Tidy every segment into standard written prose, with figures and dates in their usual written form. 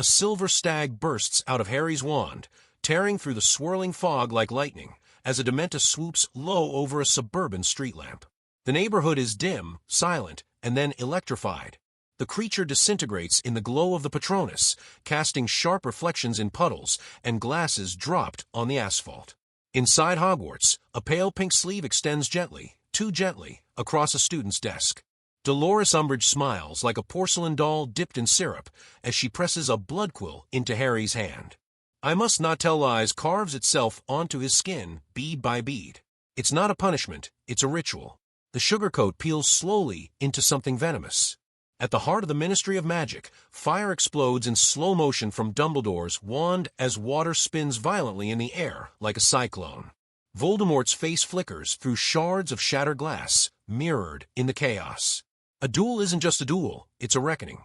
a silver stag bursts out of Harry's wand, tearing through the swirling fog like lightning, as a Dementor swoops low over a suburban street lamp. The neighborhood is dim, silent, and then electrified. The creature disintegrates in the glow of the Patronus, casting sharp reflections in puddles and glasses dropped on the asphalt. Inside Hogwarts, a pale pink sleeve extends gently, too gently, across a student's desk. Dolores Umbridge smiles like a porcelain doll dipped in syrup as she presses a blood quill into Harry's hand. I Must Not Tell Lies carves itself onto his skin, bead by bead. It's not a punishment, it's a ritual. The sugar coat peels slowly into something venomous. At the heart of the Ministry of Magic, fire explodes in slow motion from Dumbledore's wand as water spins violently in the air like a cyclone. Voldemort's face flickers through shards of shattered glass, mirrored in the chaos. A duel isn't just a duel, it's a reckoning.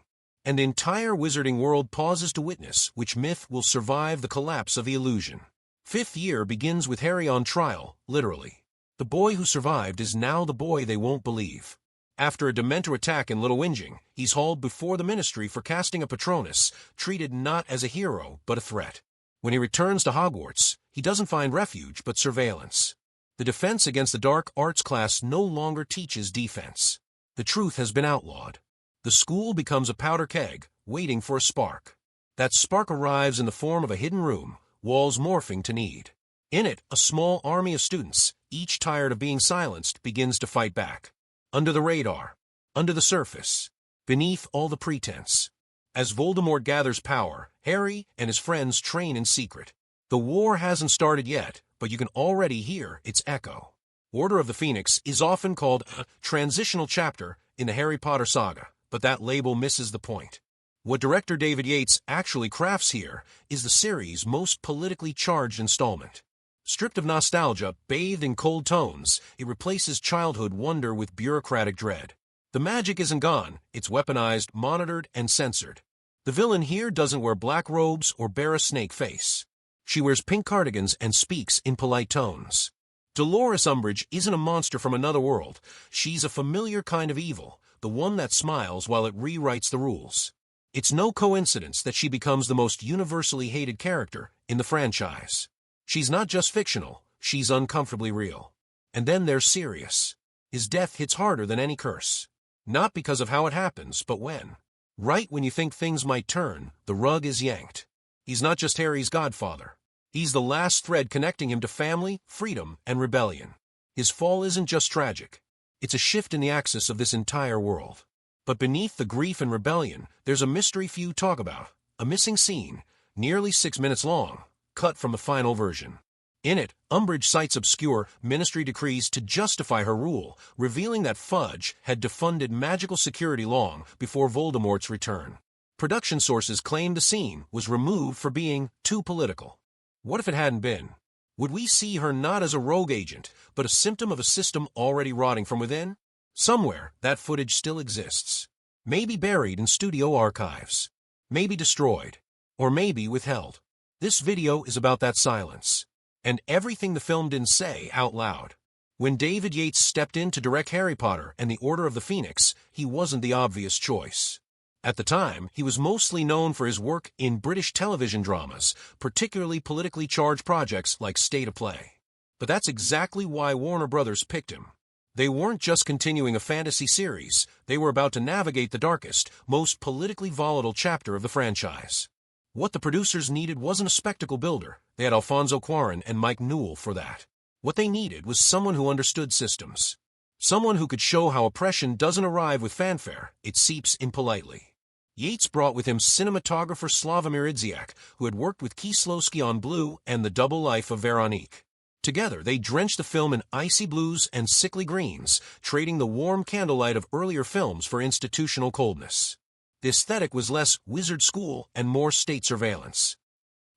And the entire wizarding world pauses to witness which myth will survive the collapse of the illusion. Fifth year begins with Harry on trial, literally. The boy who survived is now the boy they won't believe. After a Dementor attack in Little Whinging, he's hauled before the Ministry for casting a Patronus, treated not as a hero but a threat. When he returns to Hogwarts, he doesn't find refuge but surveillance. The Defense Against the Dark Arts class no longer teaches defense. The truth has been outlawed. The school becomes a powder keg, waiting for a spark. That spark arrives in the form of a hidden room, walls morphing to need. In it, a small army of students, each tired of being silenced, begins to fight back. Under the radar, under the surface, beneath all the pretense. As Voldemort gathers power, Harry and his friends train in secret. The war hasn't started yet, but you can already hear its echo. Order of the Phoenix is often called a transitional chapter in the Harry Potter saga, but that label misses the point. What director David Yates actually crafts here is the series' most politically charged installment. Stripped of nostalgia, bathed in cold tones, it replaces childhood wonder with bureaucratic dread. The magic isn't gone, it's weaponized, monitored, and censored. The villain here doesn't wear black robes or bear a snake face. She wears pink cardigans and speaks in polite tones. Dolores Umbridge isn't a monster from another world. She's a familiar kind of evil, the one that smiles while it rewrites the rules. It's no coincidence that she becomes the most universally hated character in the franchise. She's not just fictional, she's uncomfortably real. And then there's Sirius. His death hits harder than any curse. Not because of how it happens, but when. Right when you think things might turn, the rug is yanked. He's not just Harry's godfather. He's the last thread connecting him to family, freedom, and rebellion. His fall isn't just tragic. It's a shift in the axis of this entire world. But beneath the grief and rebellion, there's a mystery few talk about. A missing scene, nearly 6 minutes long, cut from the final version. In it, Umbridge cites obscure Ministry decrees to justify her rule, revealing that Fudge had defunded magical security long before Voldemort's return. Production sources claimed the scene was removed for being too political. What if it hadn't been? Would we see her not as a rogue agent, but a symptom of a system already rotting from within? Somewhere, that footage still exists. Maybe buried in studio archives. Maybe destroyed. Or maybe withheld. This video is about that silence. And everything the film didn't say out loud. When David Yates stepped in to direct Harry Potter and the Order of the Phoenix, he wasn't the obvious choice. At the time, he was mostly known for his work in British television dramas, particularly politically charged projects like State of Play. But that's exactly why Warner Brothers picked him. They weren't just continuing a fantasy series, they were about to navigate the darkest, most politically volatile chapter of the franchise. What the producers needed wasn't a spectacle builder. They had Alfonso Cuarón and Mike Newell for that. What they needed was someone who understood systems. Someone who could show how oppression doesn't arrive with fanfare, it seeps impolitely. Yates brought with him cinematographer Slavomir Žižek, who had worked with Kieślowski on Blue and The Double Life of Veronique. Together, they drenched the film in icy blues and sickly greens, trading the warm candlelight of earlier films for institutional coldness. The aesthetic was less wizard school and more state surveillance.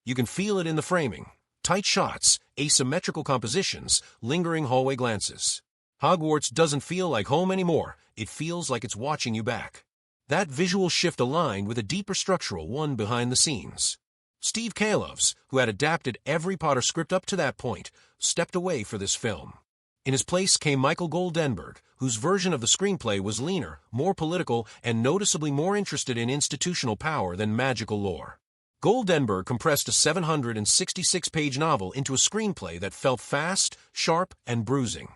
You can feel it in the framing. Tight shots, asymmetrical compositions, lingering hallway glances. Hogwarts doesn't feel like home anymore. It feels like it's watching you back. That visual shift aligned with a deeper structural one behind the scenes. Steve Kailovs, who had adapted every Potter script up to that point, stepped away for this film. In his place came Michael Goldenberg, whose version of the screenplay was leaner, more political, and noticeably more interested in institutional power than magical lore. Golddenberg compressed a 766-page novel into a screenplay that felt fast, sharp, and bruising.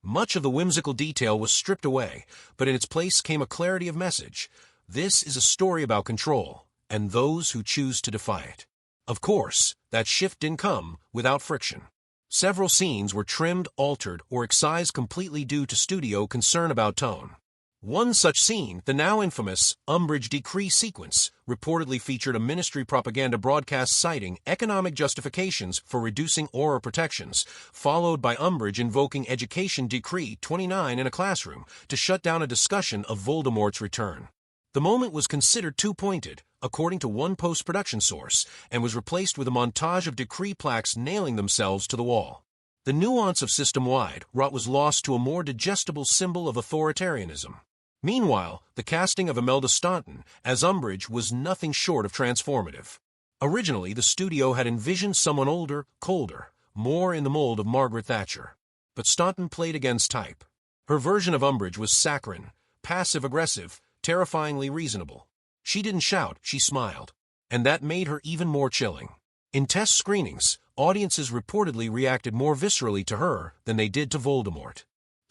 Much of the whimsical detail was stripped away, but in its place came a clarity of message. This is a story about control, and those who choose to defy it. Of course, that shift didn't come without friction. Several scenes were trimmed, altered, or excised completely due to studio concern about tone. One such scene, the now infamous Umbridge Decree sequence, reportedly featured a ministry propaganda broadcast citing economic justifications for reducing Auror protections, followed by Umbridge invoking Education Decree 29 in a classroom to shut down a discussion of Voldemort's return. The moment was considered too pointed, according to one post-production source, and was replaced with a montage of decree plaques nailing themselves to the wall. The nuance of system-wide wrought was lost to a more digestible symbol of authoritarianism. Meanwhile, the casting of Imelda Staunton as Umbridge was nothing short of transformative. Originally, the studio had envisioned someone older, colder, more in the mold of Margaret Thatcher. But Staunton played against type. Her version of Umbridge was saccharine, passive-aggressive, terrifyingly reasonable. She didn't shout, she smiled. And that made her even more chilling. In test screenings, audiences reportedly reacted more viscerally to her than they did to Voldemort.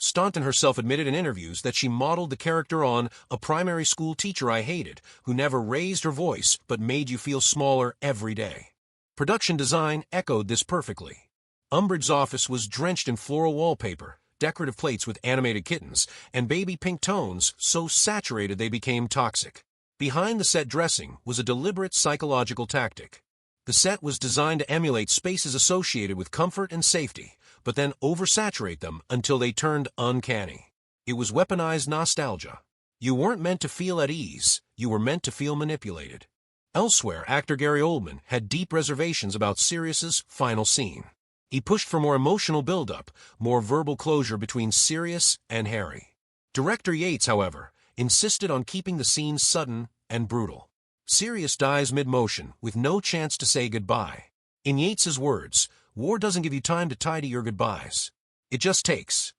Staunton herself admitted in interviews that she modeled the character on a primary school teacher I hated, who never raised her voice but made you feel smaller every day. Production design echoed this perfectly. Umbridge's office was drenched in floral wallpaper, decorative plates with animated kittens, and baby pink tones so saturated they became toxic. Behind the set dressing was a deliberate psychological tactic. The set was designed to emulate spaces associated with comfort and safety, but then oversaturate them until they turned uncanny. It was weaponized nostalgia. You weren't meant to feel at ease, you were meant to feel manipulated. Elsewhere, actor Gary Oldman had deep reservations about Sirius's final scene. He pushed for more emotional build-up, more verbal closure between Sirius and Harry. Director Yates, however, insisted on keeping the scene sudden and brutal. Sirius dies mid-motion, with no chance to say goodbye. In Yates's words, war doesn't give you time to tidy your goodbyes. It just takes.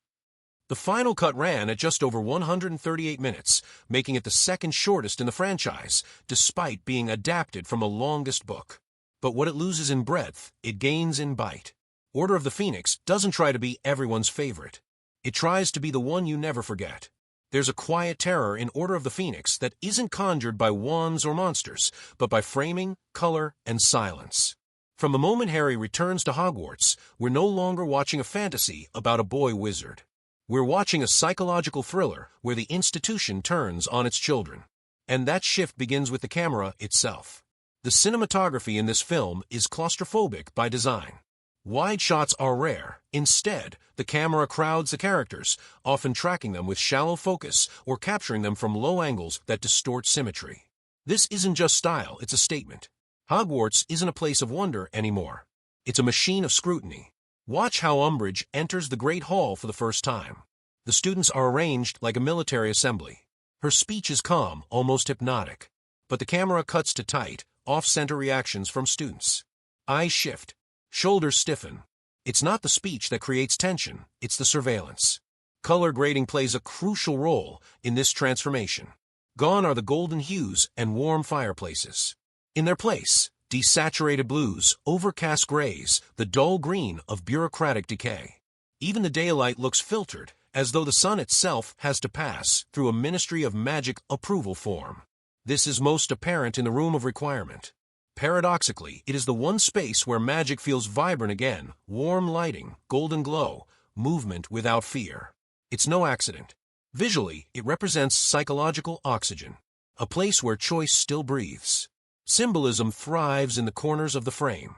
The final cut ran at just over 138 minutes, making it the second shortest in the franchise, despite being adapted from a longest book. But what it loses in breadth, it gains in bite. Order of the Phoenix doesn't try to be everyone's favorite. It tries to be the one you never forget. There's a quiet terror in Order of the Phoenix that isn't conjured by wands or monsters, but by framing, color, and silence. From the moment Harry returns to Hogwarts, we're no longer watching a fantasy about a boy wizard. We're watching a psychological thriller where the institution turns on its children. And that shift begins with the camera itself. The cinematography in this film is claustrophobic by design. Wide shots are rare. Instead, the camera crowds the characters, often tracking them with shallow focus or capturing them from low angles that distort symmetry. This isn't just style, it's a statement. Hogwarts isn't a place of wonder anymore. It's a machine of scrutiny. Watch how Umbridge enters the Great Hall for the first time. The students are arranged like a military assembly. Her speech is calm, almost hypnotic. But the camera cuts to tight, off-center reactions from students. Eyes shift. Shoulders stiffen. It's not the speech that creates tension, it's the surveillance. Color grading plays a crucial role in this transformation. Gone are the golden hues and warm fireplaces. In their place, desaturated blues, overcast grays, the dull green of bureaucratic decay. Even the daylight looks filtered, as though the sun itself has to pass through a Ministry of Magic approval form. This is most apparent in the Room of Requirement. Paradoxically, it is the one space where magic feels vibrant again, warm lighting, golden glow, movement without fear. It's no accident. Visually, it represents psychological oxygen, a place where choice still breathes. Symbolism thrives in the corners of the frame.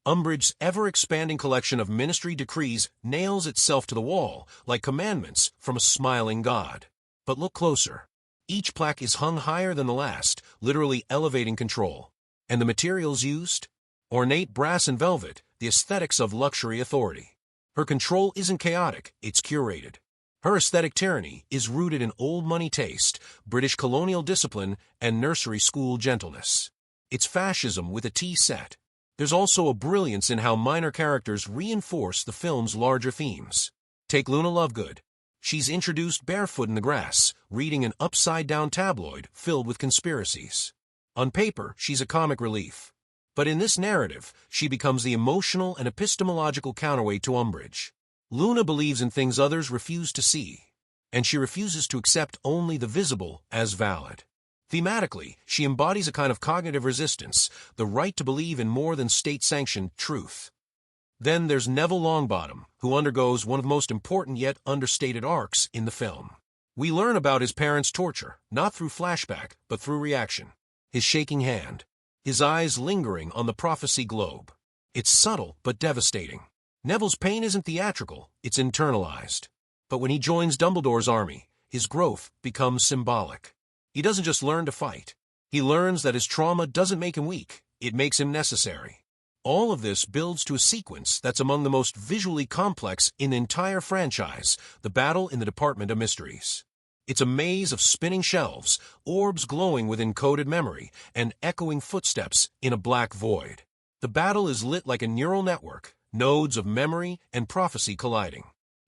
Umbridge's ever-expanding collection of ministry decrees nails itself to the wall, like commandments from a smiling god. But look closer. Each plaque is hung higher than the last, literally elevating control. And the materials used? Ornate brass and velvet, the aesthetics of luxury authority. Her control isn't chaotic, it's curated. Her aesthetic tyranny is rooted in old money taste, British colonial discipline, and nursery school gentleness. It's fascism with a T set. There's also a brilliance in how minor characters reinforce the film's larger themes. Take Luna Lovegood. She's introduced barefoot in the grass, reading an upside-down tabloid filled with conspiracies. On paper, she's a comic relief. But in this narrative, she becomes the emotional and epistemological counterweight to Umbridge. Luna believes in things others refuse to see, and she refuses to accept only the visible as valid. Thematically, she embodies a kind of cognitive resistance, the right to believe in more than state-sanctioned truth. Then there's Neville Longbottom, who undergoes one of the most important yet understated arcs in the film. We learn about his parents' torture, not through flashback, but through reaction. His shaking hand, his eyes lingering on the prophecy globe. It's subtle but devastating. Neville's pain isn't theatrical, it's internalized. But when he joins Dumbledore's army, his growth becomes symbolic. He doesn't just learn to fight. He learns that his trauma doesn't make him weak, it makes him necessary. All of this builds to a sequence that's among the most visually complex in the entire franchise, the battle in the Department of Mysteries. It's a maze of spinning shelves, orbs glowing with encoded memory, and echoing footsteps in a black void. The battle is lit like a neural network, nodes of memory and prophecy colliding.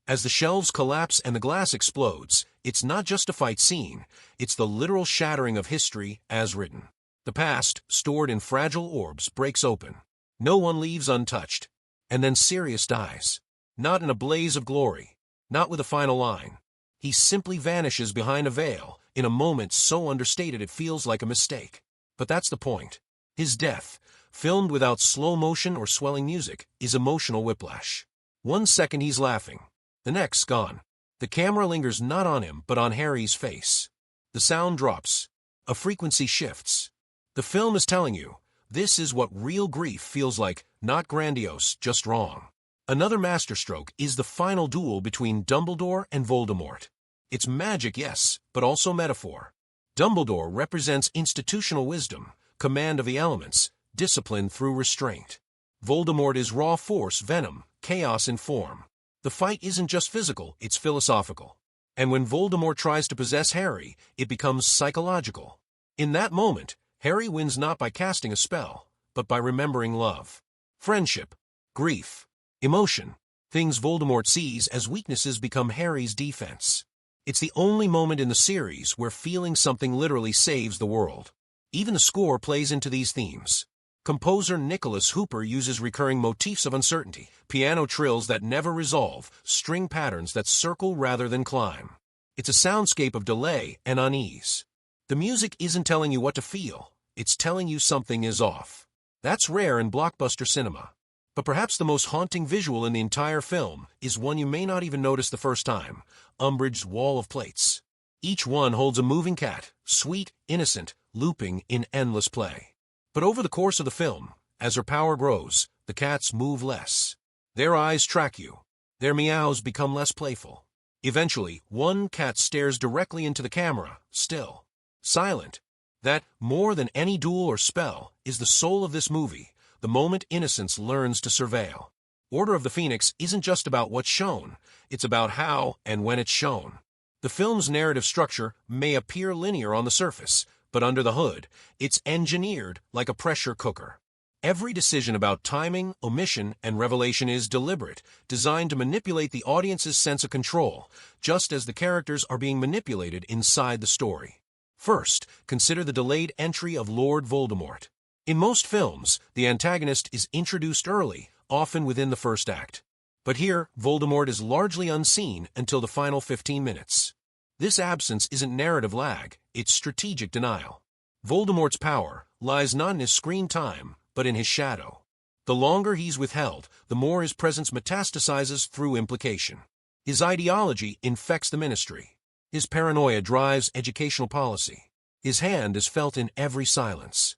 As the shelves collapse and the glass explodes, it's not just a fight scene, it's the literal shattering of history as written. The past, stored in fragile orbs, breaks open. No one leaves untouched. And then Sirius dies. Not in a blaze of glory, not with a final line. He simply vanishes behind a veil, in a moment so understated it feels like a mistake. But that's the point. His death, filmed without slow motion or swelling music, is emotional whiplash. 1 second he's laughing. The next, gone. The camera lingers not on him, but on Harry's face. The sound drops. A frequency shifts. The film is telling you, this is what real grief feels like, not grandiose, just wrong. Another masterstroke is the final duel between Dumbledore and Voldemort. It's magic, yes, but also metaphor. Dumbledore represents institutional wisdom, command of the elements, discipline through restraint. Voldemort is raw force, venom, chaos in form. The fight isn't just physical, it's philosophical. And when Voldemort tries to possess Harry, it becomes psychological. In that moment, Harry wins not by casting a spell, but by remembering love, friendship, grief, emotion. Things Voldemort sees as weaknesses become Harry's defense. It's the only moment in the series where feeling something literally saves the world. Even the score plays into these themes. Composer Nicholas Hooper uses recurring motifs of uncertainty, piano trills that never resolve, string patterns that circle rather than climb. It's a soundscape of delay and unease. The music isn't telling you what to feel, it's telling you something is off. That's rare in blockbuster cinema. But perhaps the most haunting visual in the entire film is one you may not even notice the first time, Umbridge's wall of plates. Each one holds a moving cat, sweet, innocent, looping in endless play. But over the course of the film, as her power grows, the cats move less. Their eyes track you. Their meows become less playful. Eventually, one cat stares directly into the camera, still, silent. That, more than any duel or spell, is the soul of this movie, the moment innocence learns to surveil. Order of the Phoenix isn't just about what's shown, it's about how and when it's shown. The film's narrative structure may appear linear on the surface, but under the hood, it's engineered like a pressure cooker. Every decision about timing, omission, and revelation is deliberate, designed to manipulate the audience's sense of control, just as the characters are being manipulated inside the story. First, consider the delayed entry of Lord Voldemort. In most films, the antagonist is introduced early, often within the first act. But here, Voldemort is largely unseen until the final 15 minutes. This absence isn't narrative lag, it's strategic denial. Voldemort's power lies not in his screen time, but in his shadow. The longer he's withheld, the more his presence metastasizes through implication. His ideology infects the ministry. His paranoia drives educational policy. His hand is felt in every silence.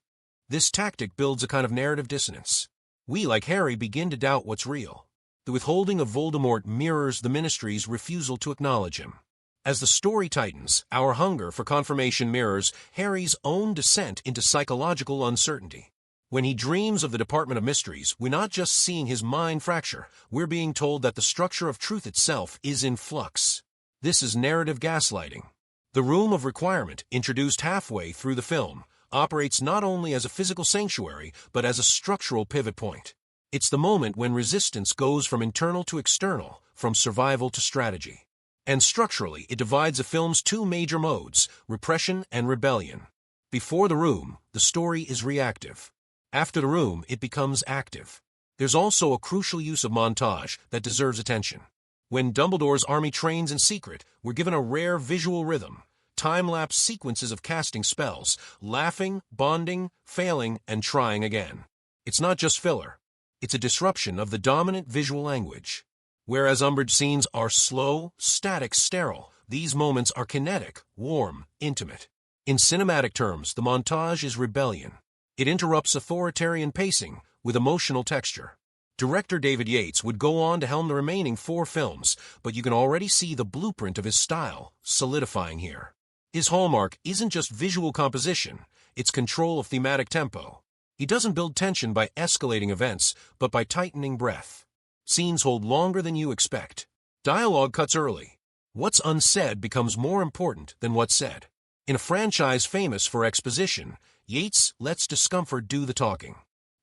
This tactic builds a kind of narrative dissonance. We, like Harry, begin to doubt what's real. The withholding of Voldemort mirrors the ministry's refusal to acknowledge him. As the story tightens, our hunger for confirmation mirrors Harry's own descent into psychological uncertainty. When he dreams of the Department of Mysteries, we're not just seeing his mind fracture, we're being told that the structure of truth itself is in flux. This is narrative gaslighting. The Room of Requirement, introduced halfway through the film, operates not only as a physical sanctuary, but as a structural pivot point. It's the moment when resistance goes from internal to external, from survival to strategy. And structurally, it divides the film's two major modes, repression and rebellion. Before the room, the story is reactive. After the room, it becomes active. There's also a crucial use of montage that deserves attention. When Dumbledore's army trains in secret, we're given a rare visual rhythm. Time-lapse sequences of casting spells, laughing, bonding, failing, and trying again. It's not just filler. It's a disruption of the dominant visual language. Whereas Umbridge scenes are slow, static, sterile, these moments are kinetic, warm, intimate. In cinematic terms, the montage is rebellion. It interrupts authoritarian pacing with emotional texture. Director David Yates would go on to helm the remaining 4 films, but you can already see the blueprint of his style solidifying here. His hallmark isn't just visual composition, it's control of thematic tempo. He doesn't build tension by escalating events, but by tightening breath. Scenes hold longer than you expect. Dialogue cuts early. What's unsaid becomes more important than what's said. In a franchise famous for exposition, Yates lets discomfort do the talking.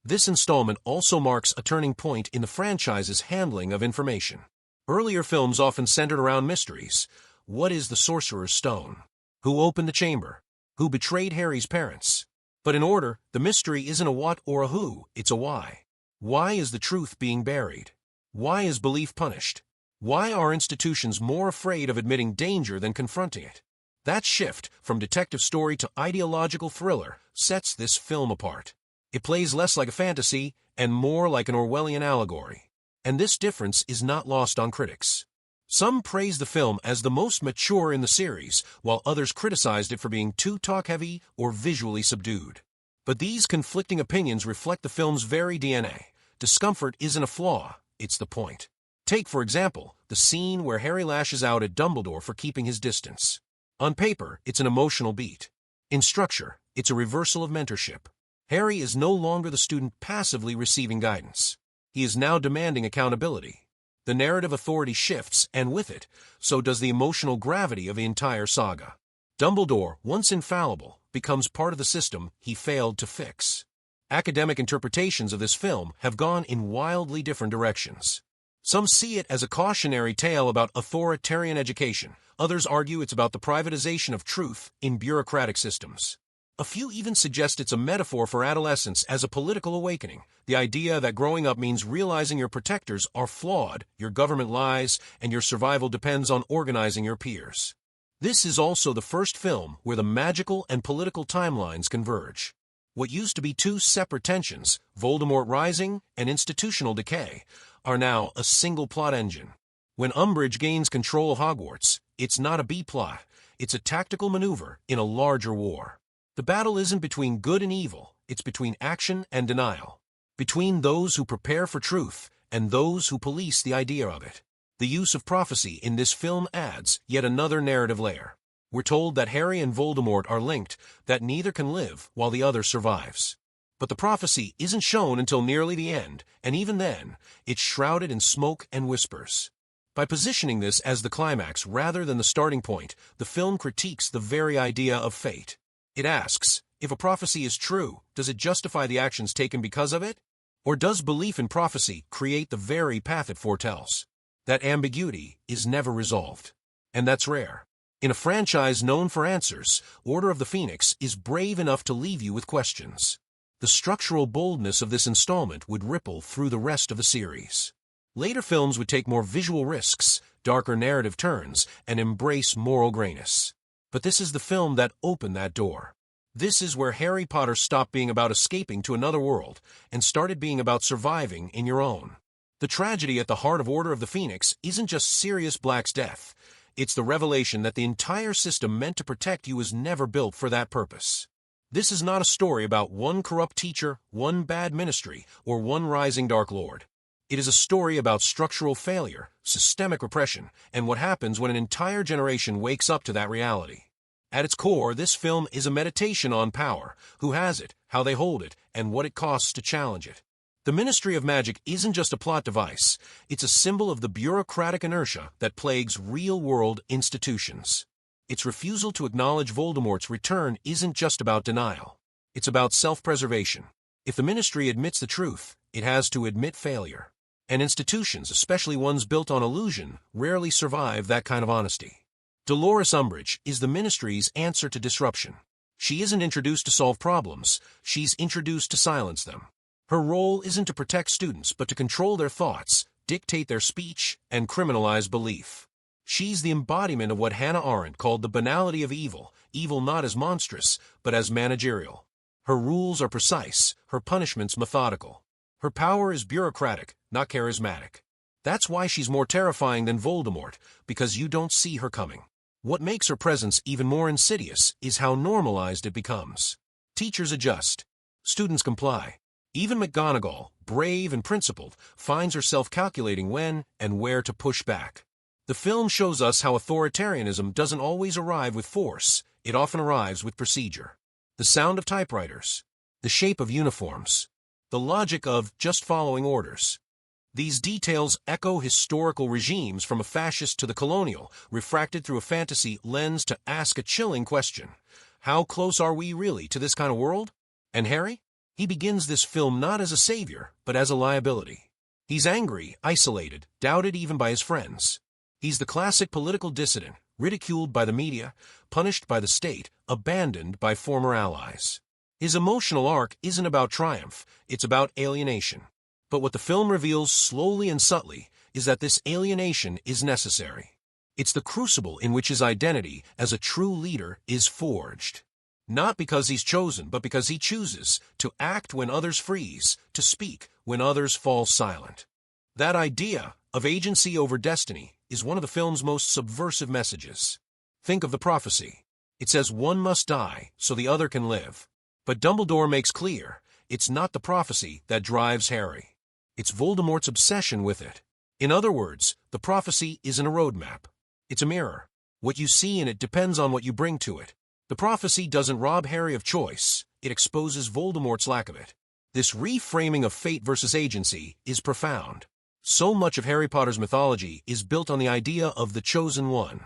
This installment also marks a turning point in the franchise's handling of information. Earlier films often centered around mysteries. What is the Sorcerer's Stone? Who opened the chamber? Who betrayed Harry's parents? But in Order, the mystery isn't a what or a who, it's a why. Why is the truth being buried? Why is belief punished? Why are institutions more afraid of admitting danger than confronting it? That shift from detective story to ideological thriller sets this film apart. It plays less like a fantasy and more like an Orwellian allegory. And this difference is not lost on critics. Some praise the film as the most mature in the series, while others criticized it for being too talk-heavy or visually subdued. But these conflicting opinions reflect the film's very DNA. Discomfort isn't a flaw, it's the point. Take, for example, the scene where Harry lashes out at Dumbledore for keeping his distance. On paper, it's an emotional beat. In structure, it's a reversal of mentorship. Harry is no longer the student passively receiving guidance. He is now demanding accountability. The narrative authority shifts, and with it, so does the emotional gravity of the entire saga. Dumbledore, once infallible, becomes part of the system he failed to fix. Academic interpretations of this film have gone in wildly different directions. Some see it as a cautionary tale about authoritarian education. Others argue it's about the privatization of truth in bureaucratic systems. A few even suggest it's a metaphor for adolescence as a political awakening, the idea that growing up means realizing your protectors are flawed, your government lies, and your survival depends on organizing your peers. This is also the first film where the magical and political timelines converge. What used to be 2 separate tensions, Voldemort rising and institutional decay, are now a single plot engine. When Umbridge gains control of Hogwarts, it's not a B-plot, it's a tactical maneuver in a larger war. The battle isn't between good and evil, it's between action and denial. Between those who prepare for truth and those who police the idea of it. The use of prophecy in this film adds yet another narrative layer. We're told that Harry and Voldemort are linked, that neither can live while the other survives. But the prophecy isn't shown until nearly the end, and even then, it's shrouded in smoke and whispers. By positioning this as the climax rather than the starting point, the film critiques the very idea of fate. It asks, if a prophecy is true, does it justify the actions taken because of it? Or does belief in prophecy create the very path it foretells? That ambiguity is never resolved. And that's rare. In a franchise known for answers, Order of the Phoenix is brave enough to leave you with questions. The structural boldness of this installment would ripple through the rest of the series. Later films would take more visual risks, darker narrative turns, and embrace moral grayness. But this is the film that opened that door. This is where Harry Potter stopped being about escaping to another world and started being about surviving in your own. The tragedy at the heart of Order of the Phoenix isn't just Sirius Black's death. It's the revelation that the entire system meant to protect you was never built for that purpose. This is not a story about one corrupt teacher, one bad ministry, or one rising Dark Lord. It is a story about structural failure, systemic repression, and what happens when an entire generation wakes up to that reality. At its core, this film is a meditation on power, who has it, how they hold it, and what it costs to challenge it. The Ministry of Magic isn't just a plot device, it's a symbol of the bureaucratic inertia that plagues real-world institutions. Its refusal to acknowledge Voldemort's return isn't just about denial. It's about self-preservation. If the Ministry admits the truth, it has to admit failure. And institutions, especially ones built on illusion, rarely survive that kind of honesty. Dolores Umbridge is the Ministry's answer to disruption. She isn't introduced to solve problems, she's introduced to silence them. Her role isn't to protect students but to control their thoughts, dictate their speech, and criminalize belief. She's the embodiment of what Hannah Arendt called the banality of evil, evil not as monstrous, but as managerial. Her rules are precise, her punishments methodical. Her power is bureaucratic, not charismatic. That's why she's more terrifying than Voldemort, because you don't see her coming. What makes her presence even more insidious is how normalized it becomes. Teachers adjust. Students comply. Even McGonagall, brave and principled, finds herself calculating when and where to push back. The film shows us how authoritarianism doesn't always arrive with force, it often arrives with procedure. The sound of typewriters, the shape of uniforms, the logic of just following orders. These details echo historical regimes from a fascist to the colonial, refracted through a fantasy lens to ask a chilling question. How close are we really to this kind of world? And Harry? He begins this film not as a savior, but as a liability. He's angry, isolated, doubted even by his friends. He's the classic political dissident, ridiculed by the media, punished by the state, abandoned by former allies. His emotional arc isn't about triumph, it's about alienation. But what the film reveals slowly and subtly is that this alienation is necessary. It's the crucible in which his identity as a true leader is forged. Not because he's chosen, but because he chooses to act when others freeze, to speak when others fall silent. That idea of agency over destiny is one of the film's most subversive messages. Think of the prophecy. It says one must die so the other can live. But Dumbledore makes clear, it's not the prophecy that drives Harry. It's Voldemort's obsession with it. In other words, the prophecy isn't a roadmap. It's a mirror. What you see in it depends on what you bring to it. The prophecy doesn't rob Harry of choice, it exposes Voldemort's lack of it. This reframing of fate versus agency is profound. So much of Harry Potter's mythology is built on the idea of the chosen one.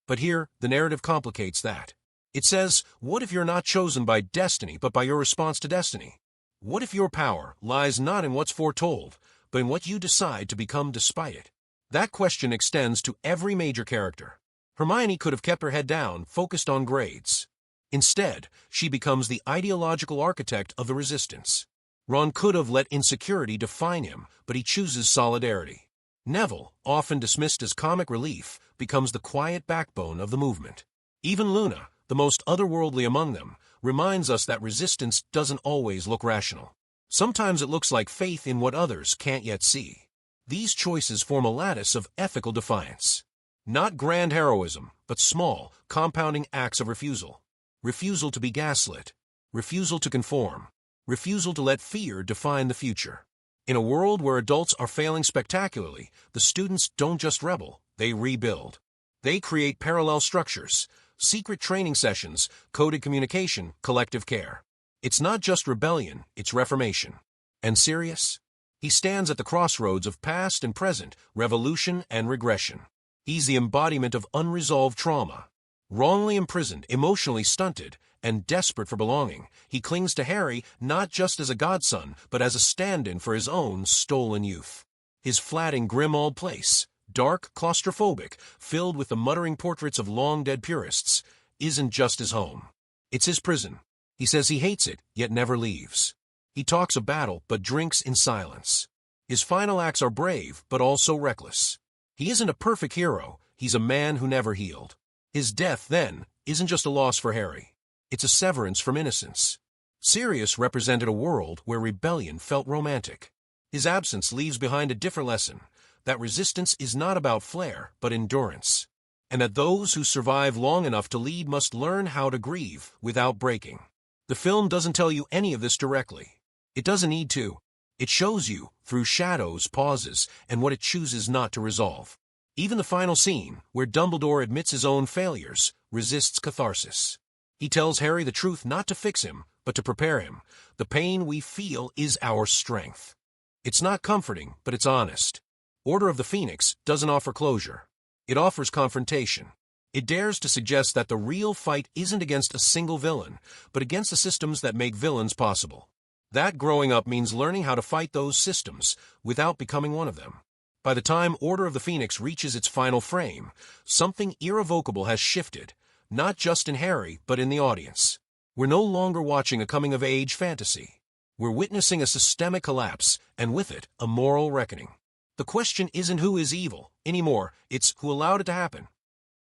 But here, the narrative complicates that. It says, what if you're not chosen by destiny, but by your response to destiny? What if your power lies not in what's foretold, but in what you decide to become despite it? That question extends to every major character. Hermione could have kept her head down, focused on grades. Instead, she becomes the ideological architect of the resistance. Ron could have let insecurity define him, but he chooses solidarity. Neville, often dismissed as comic relief, becomes the quiet backbone of the movement. Even Luna, the most otherworldly among them, reminds us that resistance doesn't always look rational. Sometimes it looks like faith in what others can't yet see. These choices form a lattice of ethical defiance. Not grand heroism, but small, compounding acts of refusal. Refusal to be gaslit. Refusal to conform. Refusal to let fear define the future. In a world where adults are failing spectacularly, the students don't just rebel, they rebuild. They create parallel structures, secret training sessions, coded communication, collective care. It's not just rebellion, it's reformation. And Sirius? He stands at the crossroads of past and present, revolution and regression. He's the embodiment of unresolved trauma. Wrongly imprisoned, emotionally stunted, and desperate for belonging, he clings to Harry not just as a godson, but as a stand-in for his own stolen youth. His flat in Grimmauld Place, dark, claustrophobic, filled with the muttering portraits of long-dead purists, isn't just his home. It's his prison. He says he hates it, yet never leaves. He talks of battle, but drinks in silence. His final acts are brave, but also reckless. He isn't a perfect hero, he's a man who never healed. His death, then, isn't just a loss for Harry. It's a severance from innocence. Sirius represented a world where rebellion felt romantic. His absence leaves behind a different lesson, that resistance is not about flair, but endurance. And that those who survive long enough to lead must learn how to grieve without breaking. The film doesn't tell you any of this directly. It doesn't need to. It shows you, through shadows, pauses, and what it chooses not to resolve. Even the final scene, where Dumbledore admits his own failures, resists catharsis. He tells Harry the truth not to fix him, but to prepare him. The pain we feel is our strength. It's not comforting, but it's honest. Order of the Phoenix doesn't offer closure. It offers confrontation. It dares to suggest that the real fight isn't against a single villain, but against the systems that make villains possible. That growing up means learning how to fight those systems without becoming one of them. By the time Order of the Phoenix reaches its final frame, something irrevocable has shifted, not just in Harry, but in the audience. We're no longer watching a coming-of-age fantasy. We're witnessing a systemic collapse, and with it, a moral reckoning. The question isn't who is evil anymore, it's who allowed it to happen.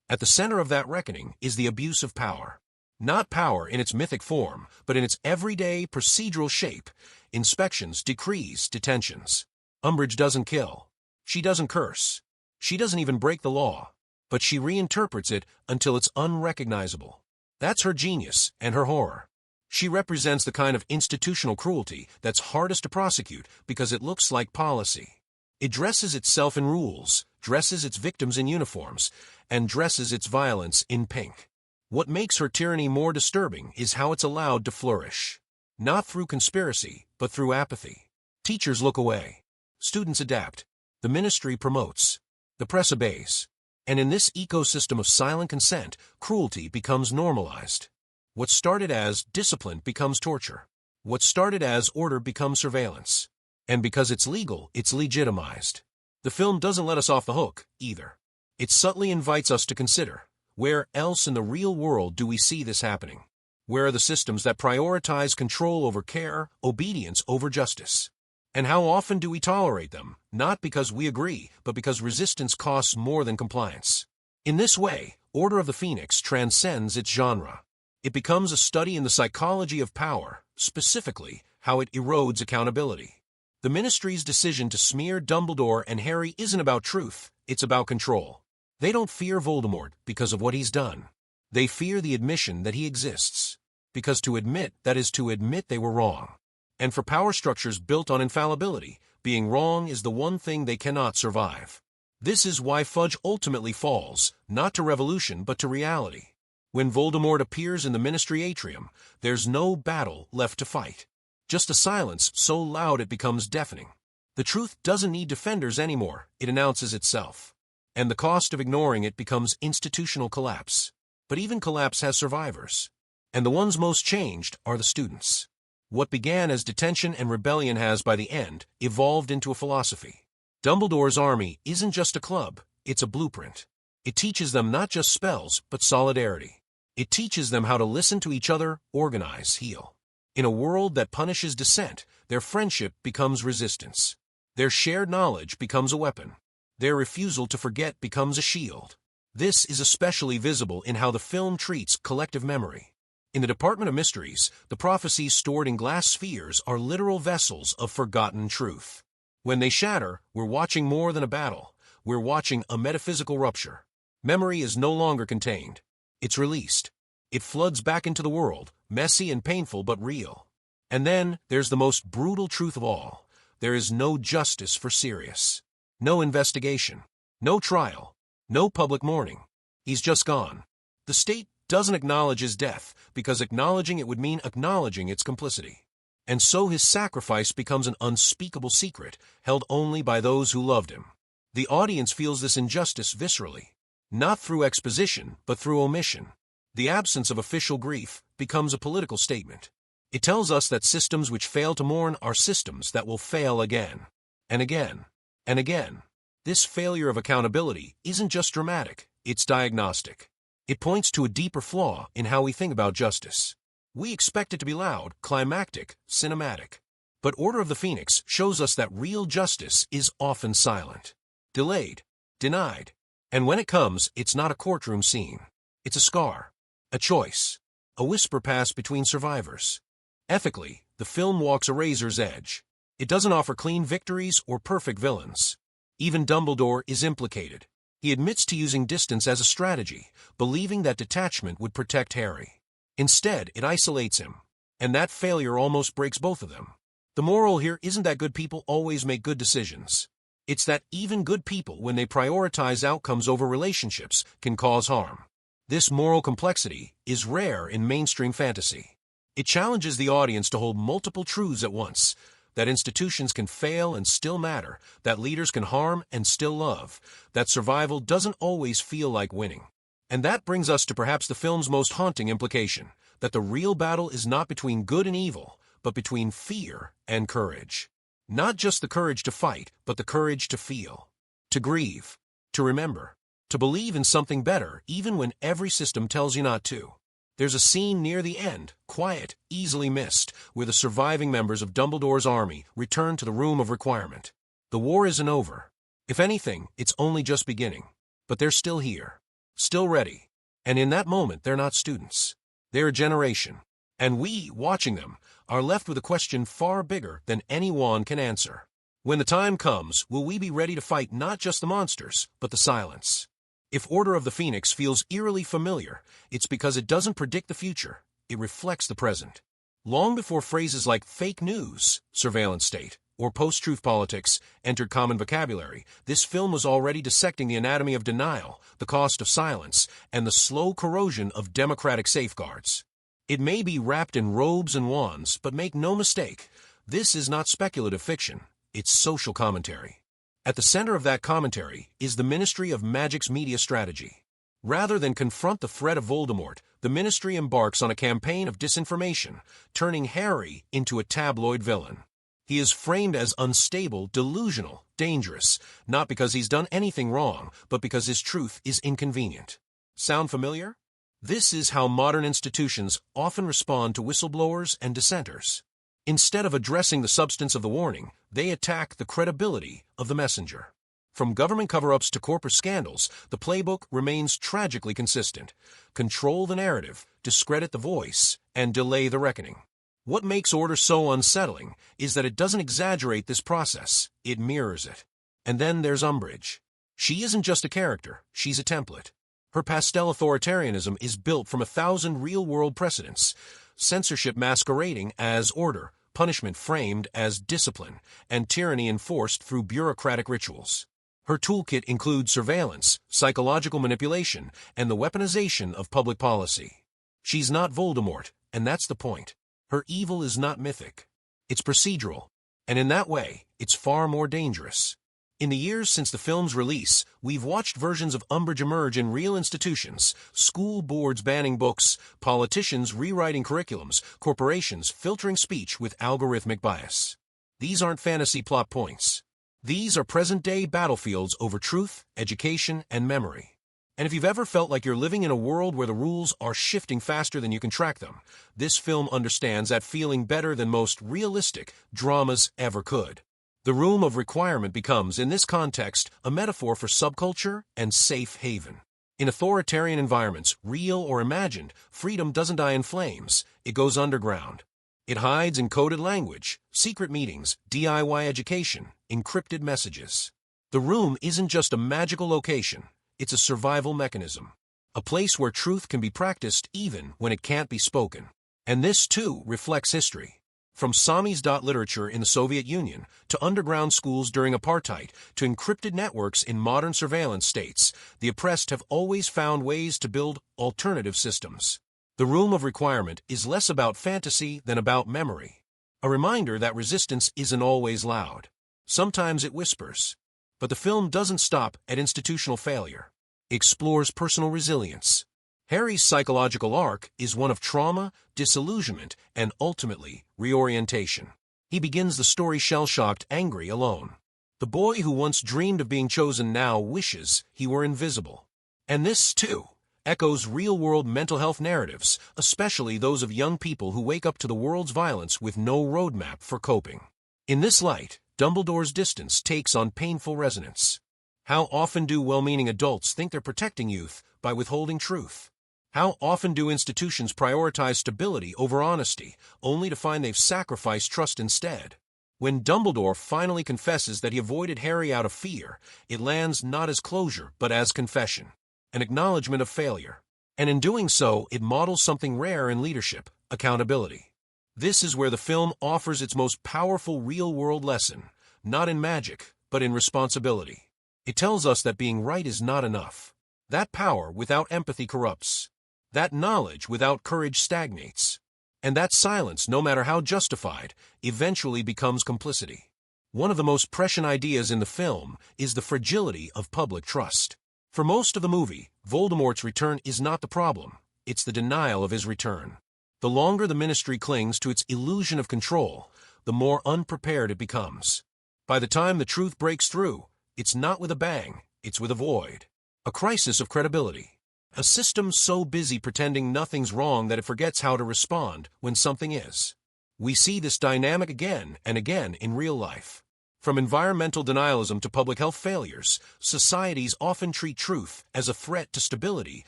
At the center of that reckoning is the abuse of power. Not power in its mythic form, but in its everyday, procedural shape. Inspections, decrees, detentions. Umbridge doesn't kill. She doesn't curse. She doesn't even break the law. But she reinterprets it until it's unrecognizable. That's her genius and her horror. She represents the kind of institutional cruelty that's hardest to prosecute because it looks like policy. It dresses itself in rules, dresses its victims in uniforms, and dresses its violence in pink. What makes her tyranny more disturbing is how it's allowed to flourish. Not through conspiracy, but through apathy. Teachers look away. Students adapt. The ministry promotes. The press obeys. And in this ecosystem of silent consent, cruelty becomes normalized. What started as discipline becomes torture. What started as order becomes surveillance. And because it's legal, it's legitimized. The film doesn't let us off the hook, either. It subtly invites us to consider, where else in the real world do we see this happening? Where are the systems that prioritize control over care, obedience over justice? And how often do we tolerate them, not because we agree, but because resistance costs more than compliance? In this way, Order of the Phoenix transcends its genre. It becomes a study in the psychology of power, specifically how it erodes accountability. The Ministry's decision to smear Dumbledore and Harry isn't about truth, it's about control. They don't fear Voldemort because of what he's done. They fear the admission that he exists. Because to admit, that is to admit they were wrong. And for power structures built on infallibility, being wrong is the one thing they cannot survive. This is why Fudge ultimately falls, not to revolution but to reality. When Voldemort appears in the Ministry atrium, there's no battle left to fight. Just a silence so loud it becomes deafening. The truth doesn't need defenders anymore, it announces itself. And the cost of ignoring it becomes institutional collapse. But even collapse has survivors. And the ones most changed are the students. What began as detention and rebellion has, by the end, evolved into a philosophy. Dumbledore's army isn't just a club, it's a blueprint. It teaches them not just spells, but solidarity. It teaches them how to listen to each other, organize, heal. In a world that punishes dissent, their friendship becomes resistance. Their shared knowledge becomes a weapon. Their refusal to forget becomes a shield. This is especially visible in how the film treats collective memory. In the Department of Mysteries, the prophecies stored in glass spheres are literal vessels of forgotten truth. When they shatter, we're watching more than a battle. We're watching a metaphysical rupture. Memory is no longer contained. It's released. It floods back into the world, messy and painful but real. And then, there's the most brutal truth of all. There is no justice for Sirius. No investigation. No trial. No public mourning. He's just gone. The state doesn't acknowledge his death, because acknowledging it would mean acknowledging its complicity. And so his sacrifice becomes an unspeakable secret, held only by those who loved him. The audience feels this injustice viscerally. Not through exposition, but through omission. The absence of official grief becomes a political statement. It tells us that systems which fail to mourn are systems that will fail again. And again. And again. This failure of accountability isn't just dramatic, it's diagnostic. It points to a deeper flaw in how we think about justice. We expect it to be loud, climactic, cinematic. But Order of the Phoenix shows us that real justice is often silent. Delayed. Denied. And when it comes, it's not a courtroom scene. It's a scar. A choice. A whisper passed between survivors. Ethically, the film walks a razor's edge. It doesn't offer clean victories or perfect villains. Even Dumbledore is implicated. He admits to using distance as a strategy, believing that detachment would protect Harry. Instead, it isolates him. And that failure almost breaks both of them. The moral here isn't that good people always make good decisions. It's that even good people, when they prioritize outcomes over relationships, can cause harm. This moral complexity is rare in mainstream fantasy. It challenges the audience to hold multiple truths at once, that institutions can fail and still matter, that leaders can harm and still love, that survival doesn't always feel like winning. And that brings us to perhaps the film's most haunting implication, that the real battle is not between good and evil, but between fear and courage. Not just the courage to fight, but the courage to feel, to grieve, to remember, to believe in something better even when every system tells you not to. There's a scene near the end, quiet, easily missed, where the surviving members of Dumbledore's army return to the Room of Requirement. The war isn't over. If anything, it's only just beginning. But they're still here. Still ready. And in that moment, they're not students. They're a generation. And we, watching them, are left with a question far bigger than any wand can answer. When the time comes, will we be ready to fight not just the monsters, but the silence? If Order of the Phoenix feels eerily familiar, it's because it doesn't predict the future. It reflects the present. Long before phrases like fake news, surveillance state, or post-truth politics entered common vocabulary, this film was already dissecting the anatomy of denial, the cost of silence, and the slow corrosion of democratic safeguards. It may be wrapped in robes and wands, but make no mistake, this is not speculative fiction, it's social commentary. At the center of that commentary is the Ministry of Magic's media strategy. Rather than confront the threat of Voldemort, the Ministry embarks on a campaign of disinformation, turning Harry into a tabloid villain. He is framed as unstable, delusional, dangerous, not because he's done anything wrong, but because his truth is inconvenient. Sound familiar? This is how modern institutions often respond to whistleblowers and dissenters. Instead of addressing the substance of the warning, they attack the credibility of the messenger. From government cover-ups to corporate scandals, the playbook remains tragically consistent. Control the narrative, discredit the voice, and delay the reckoning. What makes Order so unsettling is that it doesn't exaggerate this process, it mirrors it. And then there's Umbridge. She isn't just a character, she's a template. Her pastel authoritarianism is built from 1,000 real-world precedents, censorship masquerading as order, punishment framed as discipline, and tyranny enforced through bureaucratic rituals. Her toolkit includes surveillance, psychological manipulation, and the weaponization of public policy. She's not Voldemort, and that's the point. Her evil is not mythic. It's procedural, and in that way, it's far more dangerous. In the years since the film's release, we've watched versions of Umbridge emerge in real institutions, school boards banning books, politicians rewriting curriculums, corporations filtering speech with algorithmic bias. These aren't fantasy plot points. These are present-day battlefields over truth, education, and memory. And if you've ever felt like you're living in a world where the rules are shifting faster than you can track them, this film understands that feeling better than most realistic dramas ever could. The Room of Requirement becomes, in this context, a metaphor for subculture and safe haven. In authoritarian environments, real or imagined, freedom doesn't die in flames, it goes underground. It hides in coded language, secret meetings, DIY education, encrypted messages. The room isn't just a magical location, it's a survival mechanism. A place where truth can be practiced even when it can't be spoken. And this, too, reflects history. From Samizdat literature in the Soviet Union, to underground schools during apartheid, to encrypted networks in modern surveillance states, the oppressed have always found ways to build alternative systems. The Room of Requirement is less about fantasy than about memory. A reminder that resistance isn't always loud. Sometimes it whispers. But the film doesn't stop at institutional failure. It explores personal resilience. Harry's psychological arc is one of trauma, disillusionment, and ultimately, reorientation. He begins the story shell-shocked, angry, alone. The boy who once dreamed of being chosen now wishes he were invisible. And this, too, echoes real-world mental health narratives, especially those of young people who wake up to the world's violence with no roadmap for coping. In this light, Dumbledore's distance takes on painful resonance. How often do well-meaning adults think they're protecting youth by withholding truth? How often do institutions prioritize stability over honesty, only to find they've sacrificed trust instead? When Dumbledore finally confesses that he avoided Harry out of fear, it lands not as closure, but as confession, an acknowledgement of failure. And in doing so, it models something rare in leadership, accountability. This is where the film offers its most powerful real-world lesson, not in magic, but in responsibility. It tells us that being right is not enough. That power without empathy corrupts. That knowledge without courage stagnates. And that silence, no matter how justified, eventually becomes complicity. One of the most prescient ideas in the film is the fragility of public trust. For most of the movie, Voldemort's return is not the problem, it's the denial of his return. The longer the Ministry clings to its illusion of control, the more unprepared it becomes. By the time the truth breaks through, it's not with a bang, it's with a void. A crisis of credibility. A system so busy pretending nothing's wrong that it forgets how to respond when something is. We see this dynamic again and again in real life. From environmental denialism to public health failures, societies often treat truth as a threat to stability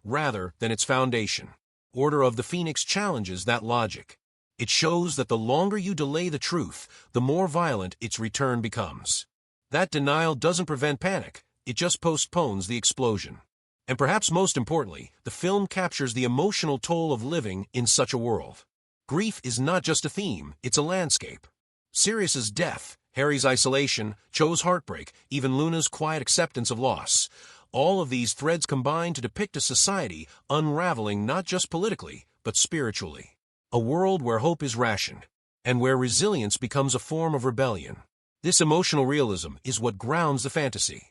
rather than its foundation. Order of the Phoenix challenges that logic. It shows that the longer you delay the truth, the more violent its return becomes. That denial doesn't prevent panic, it just postpones the explosion. And perhaps most importantly, the film captures the emotional toll of living in such a world. Grief is not just a theme, it's a landscape. Sirius's death, Harry's isolation, Cho's heartbreak, even Luna's quiet acceptance of loss. All of these threads combine to depict a society unraveling not just politically, but spiritually. A world where hope is rationed, and where resilience becomes a form of rebellion. This emotional realism is what grounds the fantasy.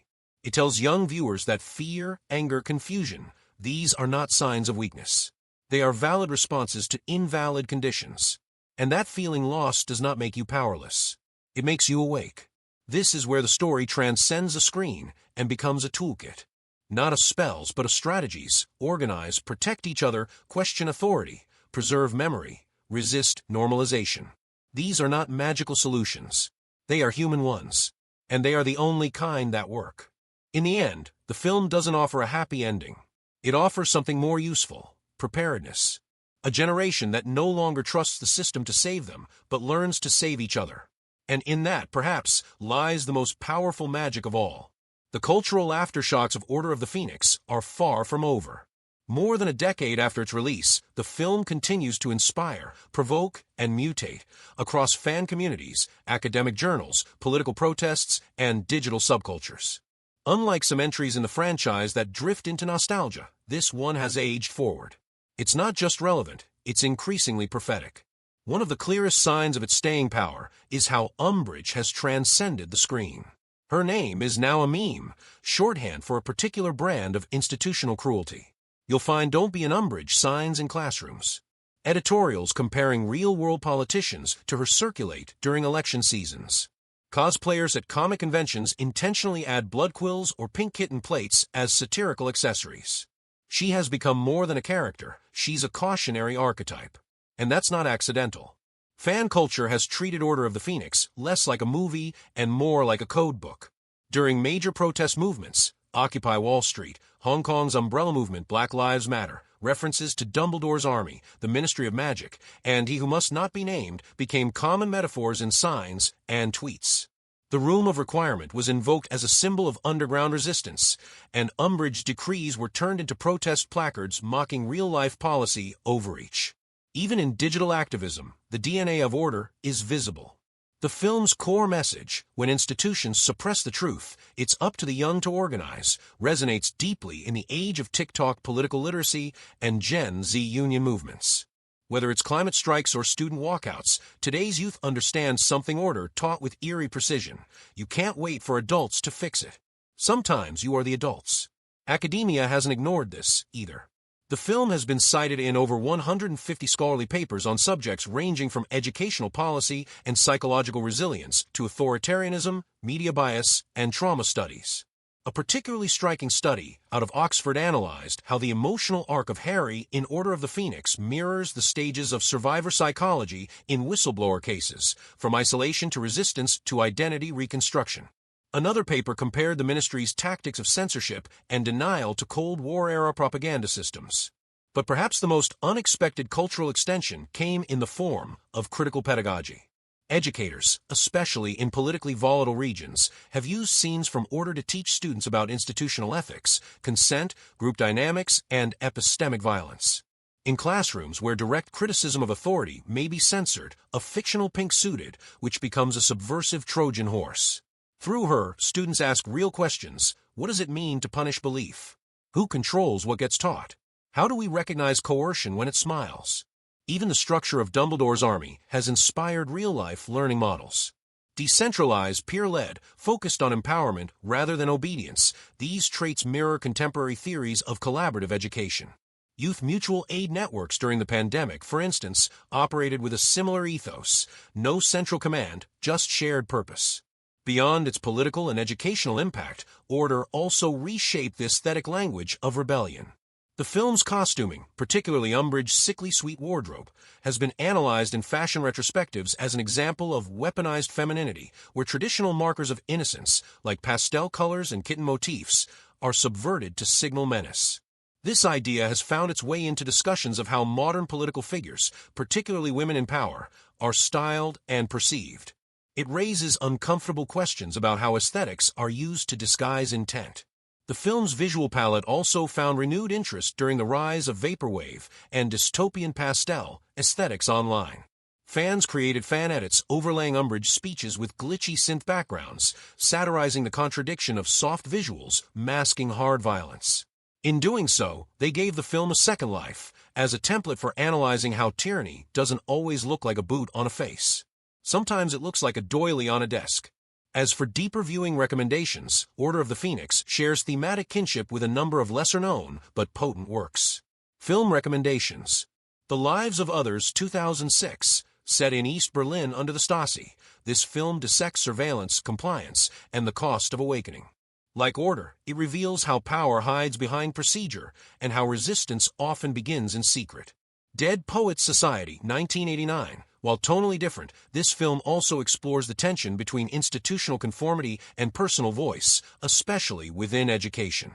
It tells young viewers that fear, anger, confusion, these are not signs of weakness. They are valid responses to invalid conditions. And that feeling lost does not make you powerless. It makes you awake. This is where the story transcends a screen and becomes a toolkit. Not a spells, but a strategies. Organize, protect each other, question authority, preserve memory, resist normalization. These are not magical solutions. They are human ones. And they are the only kind that work. In the end, the film doesn't offer a happy ending. It offers something more useful: preparedness. A generation that no longer trusts the system to save them, but learns to save each other. And in that, perhaps, lies the most powerful magic of all. The cultural aftershocks of Order of the Phoenix are far from over. More than a decade after its release, the film continues to inspire, provoke, and mutate across fan communities, academic journals, political protests, and digital subcultures. Unlike some entries in the franchise that drift into nostalgia, this one has aged forward. It's not just relevant, it's increasingly prophetic. One of the clearest signs of its staying power is how Umbridge has transcended the screen. Her name is now a meme, shorthand for a particular brand of institutional cruelty. You'll find "Don't be an Umbridge" signs in classrooms. Editorials comparing real-world politicians to her circulate during election seasons. Cosplayers at comic conventions intentionally add blood quills or pink kitten plates as satirical accessories. She has become more than a character, she's a cautionary archetype. And that's not accidental. Fan culture has treated Order of the Phoenix less like a movie and more like a code book. During major protest movements, Occupy Wall Street, Hong Kong's umbrella movement Black Lives Matter, references to Dumbledore's army, the Ministry of Magic, and He Who Must Not Be Named became common metaphors in signs and tweets. The Room of Requirement was invoked as a symbol of underground resistance, and Umbridge decrees were turned into protest placards mocking real-life policy overreach. Even in digital activism, the DNA of Order is visible. The film's core message, when institutions suppress the truth, it's up to the young to organize, resonates deeply in the age of TikTok political literacy and Gen Z union movements. Whether it's climate strikes or student walkouts, today's youth understands something Order taught with eerie precision. You can't wait for adults to fix it. Sometimes you are the adults. Academia hasn't ignored this, either. The film has been cited in over 150 scholarly papers on subjects ranging from educational policy and psychological resilience to authoritarianism, media bias, and trauma studies. A particularly striking study out of Oxford analyzed how the emotional arc of Harry in Order of the Phoenix mirrors the stages of survivor psychology in whistleblower cases, from isolation to resistance to identity reconstruction. Another paper compared the ministry's tactics of censorship and denial to Cold War-era propaganda systems. But perhaps the most unexpected cultural extension came in the form of critical pedagogy. Educators, especially in politically volatile regions, have used scenes from Order to teach students about institutional ethics, consent, group dynamics, and epistemic violence. In classrooms where direct criticism of authority may be censored, a fictional pink-suited, which becomes a subversive Trojan horse. Through her, students ask real questions. What does it mean to punish belief? Who controls what gets taught? How do we recognize coercion when it smiles? Even the structure of Dumbledore's army has inspired real-life learning models. Decentralized, peer-led, focused on empowerment rather than obedience, these traits mirror contemporary theories of collaborative education. Youth mutual aid networks during the pandemic, for instance, operated with a similar ethos: no central command, just shared purpose. Beyond its political and educational impact, Order also reshaped the aesthetic language of rebellion. The film's costuming, particularly Umbridge's sickly sweet wardrobe, has been analyzed in fashion retrospectives as an example of weaponized femininity, where traditional markers of innocence, like pastel colors and kitten motifs, are subverted to signal menace. This idea has found its way into discussions of how modern political figures, particularly women in power, are styled and perceived. It raises uncomfortable questions about how aesthetics are used to disguise intent. The film's visual palette also found renewed interest during the rise of vaporwave and dystopian pastel aesthetics online. Fans created fan edits overlaying Umbridge's speeches with glitchy synth backgrounds, satirizing the contradiction of soft visuals masking hard violence. In doing so, they gave the film a second life, as a template for analyzing how tyranny doesn't always look like a boot on a face. Sometimes it looks like a doily on a desk. As for deeper viewing recommendations, Order of the Phoenix shares thematic kinship with a number of lesser-known but potent works. Film recommendations: The Lives of Others 2006, set in East Berlin under the Stasi. This film dissects surveillance, compliance, and the cost of awakening. Like Order, it reveals how power hides behind procedure and how resistance often begins in secret. Dead Poets Society 1989. While tonally different, this film also explores the tension between institutional conformity and personal voice, especially within education.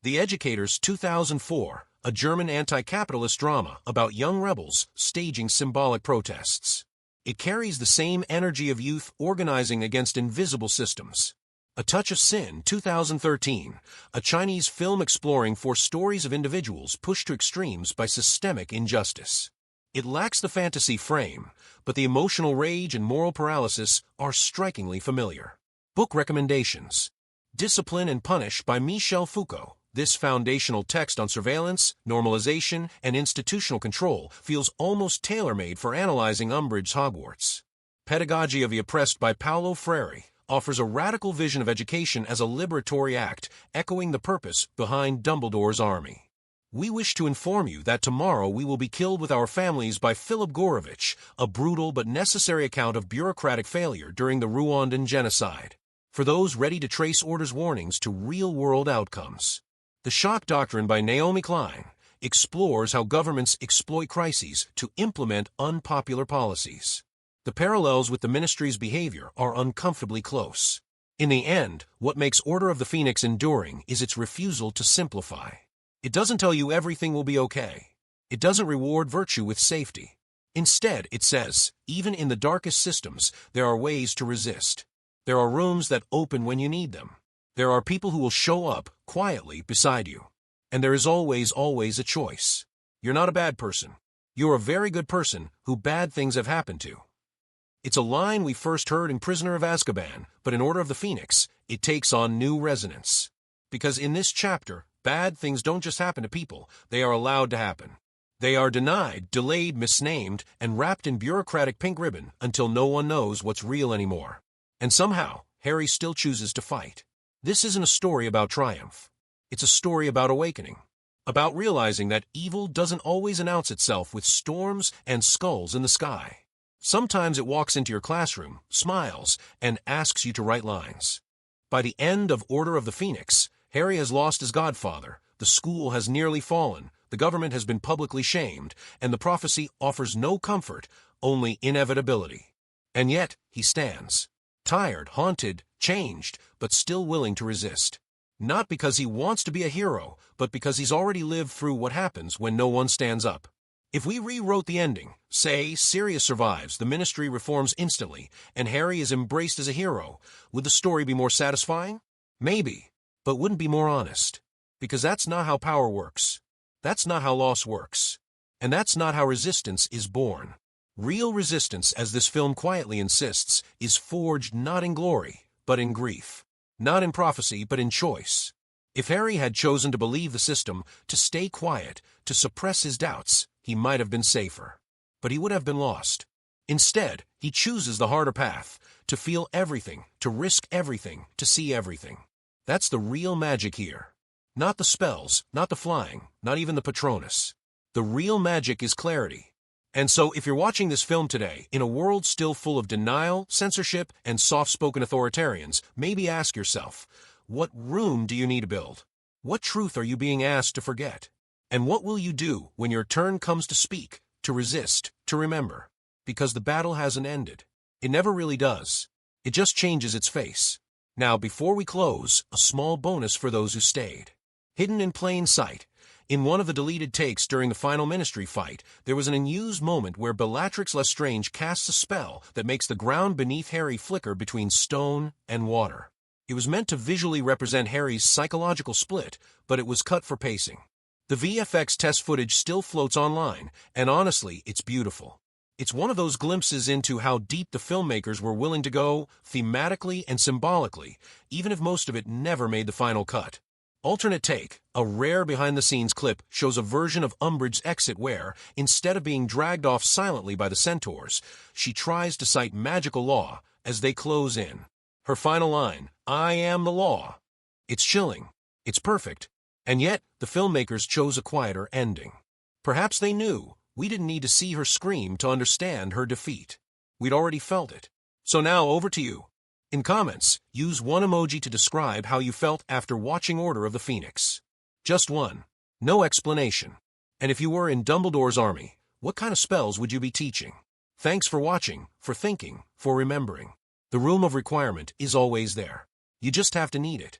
The Educators 2004, a German anti-capitalist drama about young rebels staging symbolic protests. It carries the same energy of youth organizing against invisible systems. A Touch of Sin 2013, a Chinese film exploring four stories of individuals pushed to extremes by systemic injustice. It lacks the fantasy frame, but the emotional rage and moral paralysis are strikingly familiar. Book recommendations: Discipline and Punish by Michel Foucault. This foundational text on surveillance, normalization, and institutional control feels almost tailor-made for analyzing Umbridge's Hogwarts. Pedagogy of the Oppressed by Paulo Freire offers a radical vision of education as a liberatory act, echoing the purpose behind Dumbledore's army. We wish to inform you that tomorrow we will be killed with our families by Philip Gorovitch, a brutal but necessary account of bureaucratic failure during the Rwandan genocide. For those ready to trace Order's warnings to real-world outcomes. The Shock Doctrine by Naomi Klein explores how governments exploit crises to implement unpopular policies. The parallels with the Ministry's behavior are uncomfortably close. In the end, what makes Order of the Phoenix enduring is its refusal to simplify. It doesn't tell you everything will be okay. It doesn't reward virtue with safety. Instead, it says, even in the darkest systems, there are ways to resist. There are rooms that open when you need them. There are people who will show up quietly beside you. And there is always a choice. You're not a bad person. You're a very good person who bad things have happened to. It's a line we first heard in Prisoner of Azkaban, but in Order of the Phoenix, it takes on new resonance. Because in this chapter, bad things don't just happen to people, they are allowed to happen. They are denied, delayed, misnamed, and wrapped in bureaucratic pink ribbon until no one knows what's real anymore. And somehow, Harry still chooses to fight. This isn't a story about triumph. It's a story about awakening. About realizing that evil doesn't always announce itself with storms and skulls in the sky. Sometimes it walks into your classroom, smiles, and asks you to write lines. By the end of Order of the Phoenix, Harry has lost his godfather, the school has nearly fallen, the government has been publicly shamed, and the prophecy offers no comfort, only inevitability. And yet, he stands. Tired, haunted, changed, but still willing to resist. Not because he wants to be a hero, but because he's already lived through what happens when no one stands up. If we rewrote the ending, say Sirius survives, the Ministry reforms instantly, and Harry is embraced as a hero, would the story be more satisfying? Maybe, but wouldn't be more honest. Because that's not how power works. That's not how loss works. And that's not how resistance is born. Real resistance, as this film quietly insists, is forged not in glory, but in grief. Not in prophecy, but in choice. If Harry had chosen to believe the system, to stay quiet, to suppress his doubts, he might have been safer. But he would have been lost. Instead, he chooses the harder path, to feel everything, to risk everything, to see everything. That's the real magic here. Not the spells, not the flying, not even the Patronus. The real magic is clarity. And so, if you're watching this film today, in a world still full of denial, censorship, and soft-spoken authoritarians, maybe ask yourself, what room do you need to build? What truth are you being asked to forget? And what will you do when your turn comes to speak, to resist, to remember? Because the battle hasn't ended. It never really does. It just changes its face. Now, before we close, a small bonus for those who stayed. Hidden in plain sight, in one of the deleted takes during the final Ministry fight, there was an unused moment where Bellatrix Lestrange casts a spell that makes the ground beneath Harry flicker between stone and water. It was meant to visually represent Harry's psychological split, but it was cut for pacing. The VFX test footage still floats online, and honestly, it's beautiful. It's one of those glimpses into how deep the filmmakers were willing to go, thematically and symbolically, even if most of it never made the final cut. Alternate take, a rare behind-the-scenes clip, shows a version of Umbridge's exit where, instead of being dragged off silently by the centaurs, she tries to cite magical law as they close in. Her final line, "I am the law." It's chilling. It's perfect. And yet, the filmmakers chose a quieter ending. Perhaps they knew we didn't need to see her scream to understand her defeat. We'd already felt it. So now, over to you. In comments, use one emoji to describe how you felt after watching Order of the Phoenix. Just one. No explanation. And if you were in Dumbledore's army, what kind of spells would you be teaching? Thanks for watching, for thinking, for remembering. The Room of Requirement is always there. You just have to need it.